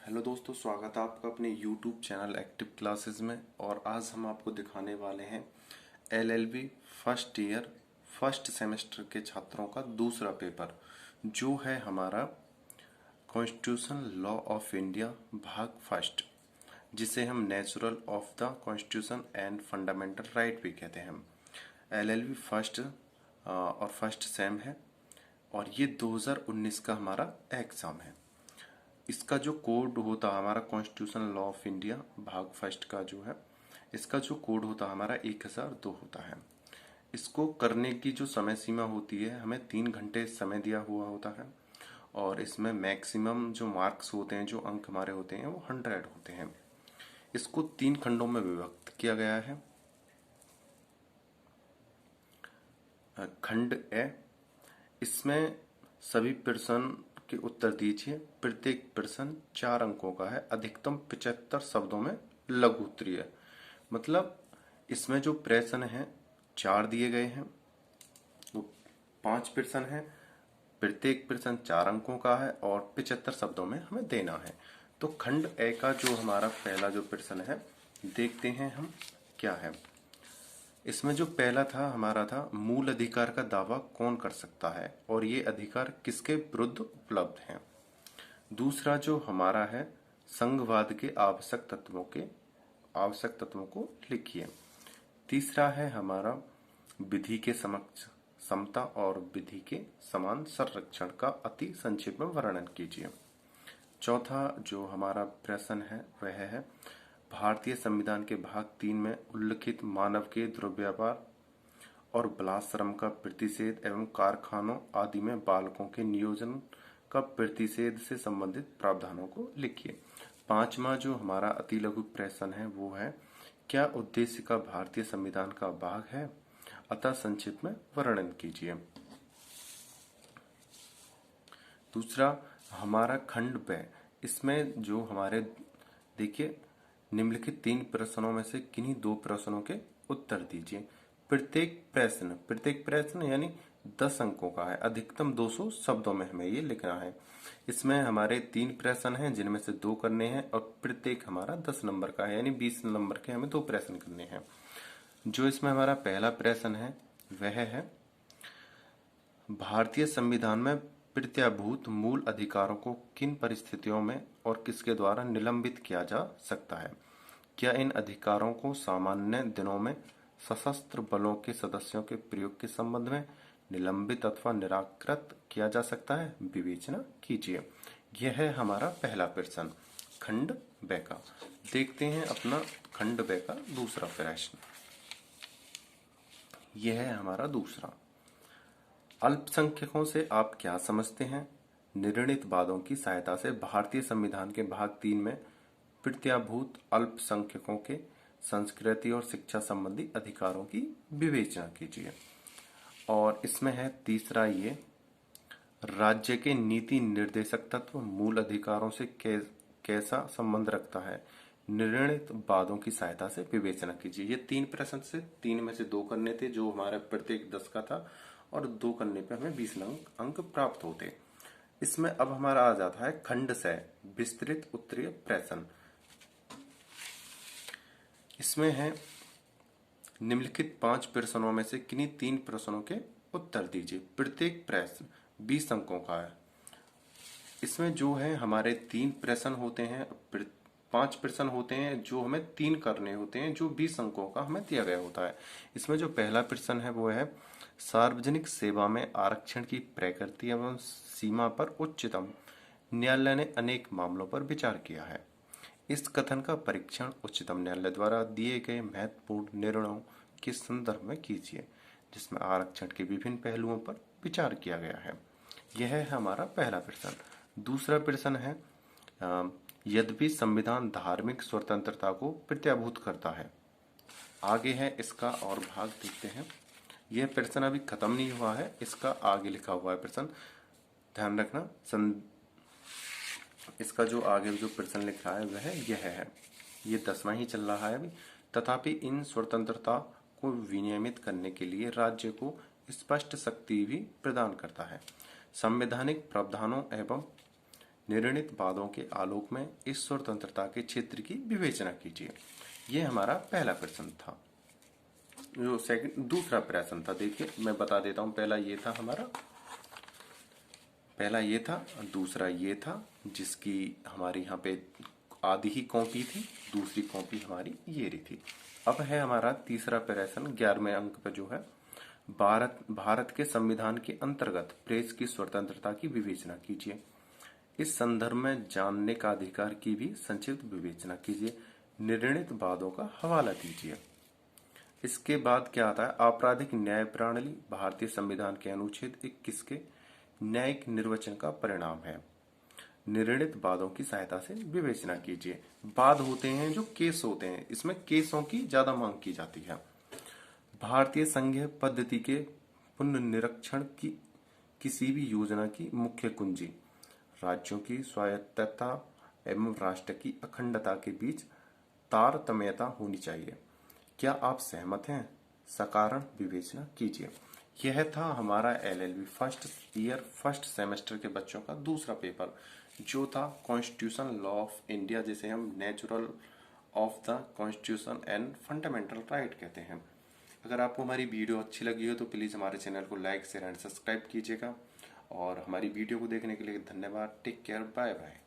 Hello दोस्तों, स्वागत है आपका अपने YouTube चैनल एक्टिव क्लासेस में। और आज हम आपको दिखाने वाले हैं LLB first year first semester के छात्रों का दूसरा पेपर, जो है हमारा कॉन्स्टिट्यूशन लॉ ऑफ इंडिया भाग फर्स्ट, जिसे हम natural of the constitution and fundamental right भी कहते हैं। LLB फर्स्ट और फर्स्ट सेम है और ये 2019 का हमारा एग्जाम है। इसका जो कोड होता है हमारा कॉन्स्टिट्यूशन लॉ ऑफ इंडिया भाग फर्स्ट का जो है, इसका जो कोड होता है हमारा 1002 होता है। इसको करने की जो समय सीमा होती है, हमें 3 घंटे समय दिया हुआ होता है और इसमें मैक्सिमम जो मार्क्स होते हैं, जो अंक हमारे होते हैं, वो 100 होते हैं। इसको 3 खंडों में विभक्त किया गया है। खंड ए, इसमें सभी प्रश्न के उत्तर दीजिए। प्रत्येक प्रश्न 4 अंकों का है। अधिकतम 75 शब्दों में लघु उत्तरीय। मतलब इसमें जो प्रश्न है 4 दिए गए हैं, वो 5 प्रश्न है। प्रत्येक प्रश्न 4 अंकों का है और 75 शब्दों में हमें देना है। तो खंड ए का जो हमारा पहला जो प्रश्न है, देखते हैं हम क्या है। इसमें जो पहला था हमारा था, मूल अधिकार का दावा कौन कर सकता है और ये अधिकार किसके विरुद्ध उपलब्ध है। दूसरा जो हमारा है, संघवाद के आवश्यक तत्वों को लिखिए। तीसरा है हमारा, विधि के समक्ष समता और विधि के समान संरक्षण का अति संक्षेप में वर्णन कीजिए। चौथा जो हमारा प्रश्न है वह है, भारतीय संविधान के भाग 3 में उल्लिखित मानव के दुर्व्यवहार और बलात्श्रम का प्रतिषेध एवं कारखानों आदि में बालकों के नियोजन का प्रतिषेध से संबंधित प्रावधानों को लिखिए। पांचवा जो हमारा अति लघु प्रश्न है वो है, क्या उद्देश्य का भारतीय संविधान का भाग है, अतः संक्षिप्त में वर्णन कीजिए। दूसरा हमारा खंड ब, इसमें जो हमारे देखिए, निम्नलिखित 3 प्रश्नों में से किन्हीं 2 प्रश्नों के उत्तर दीजिए। प्रत्येक प्रश्न यानी 10 अंकों का है। अधिकतम 200 शब्दों में हमें ये लिखना है। इसमें हमारे 3 प्रश्न हैं, जिनमें से 2 करने हैं और प्रत्येक हमारा 10 नंबर का है, यानी 20 नंबर के हमें 2 प्रश्न करने हैं। जो इसमें हमारा पहला प्रश्न है वह है, भारतीय संविधान में प्रत्याभूत मूल अधिकारों को किन परिस्थितियों में और किसके द्वारा निलंबित किया जा सकता है। क्या इन अधिकारों को सामान्य दिनों में सशस्त्र बलों के सदस्यों के प्रयोग के संबंध में निलंबित अथवा निराकृत किया जा सकता है, विवेचना कीजिए। यह है हमारा पहला प्रश्न खंड ब का। देखते हैं अपना खंड ब का दूसरा प्रश्न। यह है हमारा दूसरा, अल्पसंख्यकों से आप क्या समझते हैं। निर्णित वादों की सहायता से भारतीय संविधान के भाग 3 में प्रत्याभूत अल्पसंख्यकों के संस्कृति और शिक्षा संबंधी अधिकारों की विवेचना कीजिए। और इसमें है तीसरा, ये राज्य के नीति निर्देशक तत्व मूल अधिकारों से कैसा संबंध रखता है, निर्णित वादों की सहायता से विवेचना कीजिए। ये 3 प्रश्न से 3 में से 2 करने थे, जो हमारे प्रत्येक 10 का था, और 2 करने पे हमें 20 अंक प्राप्त होते। इसमें अब हमारा आ जाता है खंड से विस्तृत उत्तरीय प्रश्न। इसमें है, निम्नलिखित 5 प्रश्नों में से किन्हीं 3 प्रश्नों के उत्तर दीजिए। प्रत्येक प्रश्न 20 अंकों का है। इसमें जो है हमारे 3 प्रश्न होते हैं, 5 प्रश्न होते हैं, जो हमें 3 करने होते हैं, जो 20 अंकों का हमें दिया गया होता है। इसमें जो पहला प्रश्न है वो है, सार्वजनिक सेवा में आरक्षण की प्रकृति एवं सीमा पर उच्चतम न्यायालय ने अनेक मामलों पर विचार किया है। इस कथन का परीक्षण उच्चतम न्यायालय द्वारा दिए गए महत्वपूर्ण निर्णयों के संदर्भ में कीजिए, जिसमें आरक्षण के विभिन्न पहलुओं पर विचार किया गया है। यह है हमारा पहला प्रश्न। दूसरा प्रश्न है, यद्यपि संविधान धार्मिक स्वतंत्रता को प्रत्याभूत करता है। आगे है इसका और भाग देखते हैं। यह प्रश्न अभी खत्म नहीं हुआ है, इसका आगे लिखा हुआ है प्रश्न, ध्यान रखना। इसका जो आगे जो प्रश्न लिखा है वह यह है, ये 10वां ही चल रहा है अभी। तथापि इन स्वतंत्रता को विनियमित करने के लिए राज्य को स्पष्ट शक्ति भी प्रदान करता है। संवैधानिक प्रावधानों एवं निर्णित वादों के आलोक में इस स्वतंत्रता के क्षेत्र की विवेचना कीजिए। यह हमारा पहला प्रश्न था। जो दूसरा प्रश्न था, देखिए मैं बता देता हूं। पहला ये था, दूसरा ये था, जिसकी हमारी यहाँ पे आधी ही कॉपी थी, दूसरी कॉपी हमारी ये रही थी। अब है हमारा तीसरा प्रश्न 11वें अंक पे, जो है भारत के संविधान के अंतर्गत प्रेस की स्वतंत्रता की विवेचना कीजिए। इस संदर्भ में जानने का अधिकार की भी संक्षिप्त विवेचना कीजिए। निर्णित वादों का हवाला दीजिए। इसके बाद क्या आता है, आपराधिक न्याय प्रणाली भारतीय संविधान के अनुच्छेद 21 के न्यायिक निर्वचन का परिणाम है। निर्णित वादों की सहायता से विवेचना कीजिए। वाद होते हैं जो केस होते हैं, इसमें केसों की ज्यादा मांग की जाती है। भारतीय संघीय पद्धति के पुनर्निरीक्षण की किसी भी योजना की मुख्य कुंजी राज्यों की स्वायत्तता एवं राष्ट्र की अखंडता के बीच तारतम्यता होनी चाहिए। क्या आप सहमत हैं? सकारण विवेचना कीजिए। यह था हमारा LLB first year first semester के बच्चों का दूसरा पेपर, जो था कॉन्स्टिट्यूशन लॉ ऑफ इंडिया, जिसे हम natural of the constitution and fundamental right कहते हैं। अगर आपको हमारी वीडियो अच्छी लगी हो तो प्लीज़ हमारे चैनल को लाइक शेयर एंड सब्सक्राइब कीजिएगा। और हमारी वीडियो को देखने के लिए धन्यवाद। Take care, bye bye.